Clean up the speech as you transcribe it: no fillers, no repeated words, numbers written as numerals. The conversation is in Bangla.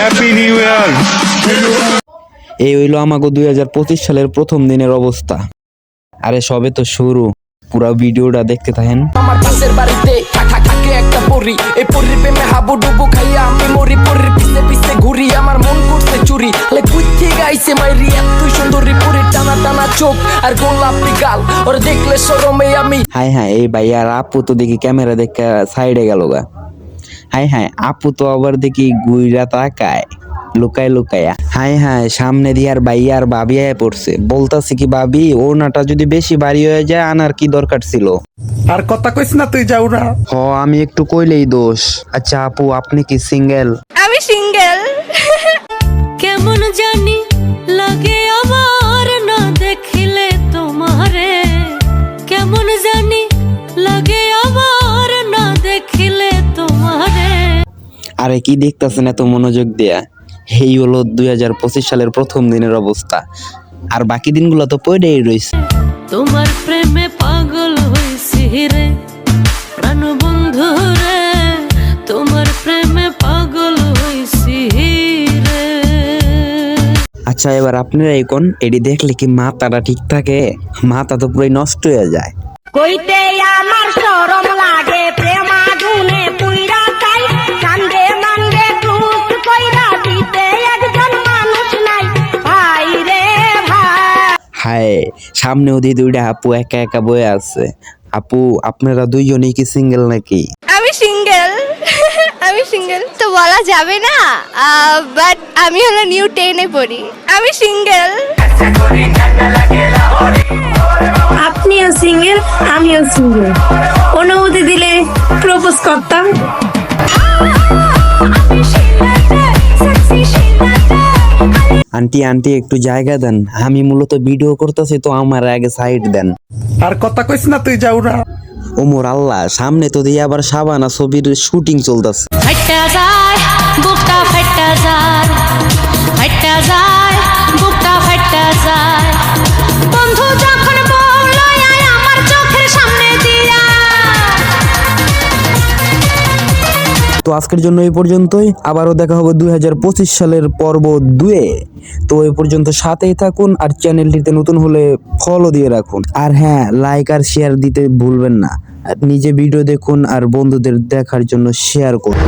Happy new year. এই হইল আমাকে 2025 সালের প্রথম দিনের অবস্থা। আরে সবে তো শুরু, পুরো ভিডিওটা দেখতে থাকেন। আমার পাশের বাড়িতে থাকে একটা পরি, এই পরির প্রেমে হাবুডুবু খাইয়া আমি মরি, পরির পিছে পিছে ঘুরি, আমার মন করছে চুরি। লে কুইতে গাইছে মাইরি এতই সুন্দরী পরি, টানা টানা চোখ আর গোলাপি গাল, ওর দেখলে শরমে আমি। হাই হাই, এই ভাই আর আপু তো দেখি ক্যামেরা দেখে সাইডে গেল গা। হাই হাই, আপু তো আবার দেখি গুইরা তাকায় লুকায় লুকায়া। হাই হাই, সামনে দিয়ে আর ভাই আর ভাবি আয় পড়ছে, বলতাছে কি ভাবি ওনাটা যদি বেশি ভারী হয়ে যায় আনার কি দরকার ছিল। আর কথা কইস না তুই, যাও না। হ, আমি একটু কইলেই দোষ। আচ্ছা আপু, আপনি কি সিঙ্গেল? আমি সিঙ্গেল। কেমন জানি লাগে আমার না দেখিলে তোমারে, কেমন জানি লাগে আমার না দেখিলে তোমারে। আরে কি দেখতেছেন এত মনোযোগ দেয়া? এই হলো 2025 সালের প্রথম দিনের অবস্থা, আর বাকি দিনগুলো তো পড়েই রয়েছে। তোমার প্রেমে পাগল হইছি রে প্রাণ বন্ধু রে, তোমার প্রেমে পাগল হইছি রে। আচ্ছা এবার আপনারাই কোন, এটি দেখলে কি মাথাটা ঠিক থাকে? মাথা তো পুরোই নষ্ট হয়ে যায়। কইতে আমার শরম লাগে, প্রেম আগুনে পুইরা চাই, কান্দে মান্দে টুক কইরা দিতে একজন মানুষ নাই, ভাই রে ভাই। হায়, সামনে ওদি দুইটা আপু একা একা বয়ে আছে। আপু আপনারা দুইজনেই কি সিঙ্গেল নাকি? আমি সিঙ্গেল। আমি সিঙ্গেল তো বলা যাবে না, বাট আমি হলো নিউ 10 এ পড়ি। আমি সিঙ্গেল। আপনিও সিঙ্গেল, আমিও সিঙ্গেল, অনুমতি দিলে প্রপোজ করতাম। আন্টি আন্টি একটু জায়গা দেন, আমি মূলত ভিডিও করতেছি তো আমার আগে সাইড দেন। আর কথা কইস না তুই, যাও না। ওমর আল্লাহ, সামনে তো দিয়ে আবার সাবানা ছবির শুটিং চলতেছে। ফাটা যায় বুকটা, ফাটা যায়, ফাটা যায় বুকটা, ফাটা যায় বন্ধু যখন বললো আয় আমার চোখের সামনে দিয়া। তো আজকের জন্য এই পর্যন্তই, আবারও দেখা হবে 2025 সালের পর্ব 2-এ। তো এই পর্যন্ত সাথেই থাকুন, আর চ্যানেলটিতে নতুন হলে ফলো দিয়ে রাখুন, আর হ্যাঁ লাইক আর শেয়ার দিতে ভুলবেন না। আর নিজে ভিডিও দেখুন আর বন্ধুদের দেখার জন্য শেয়ার করুন।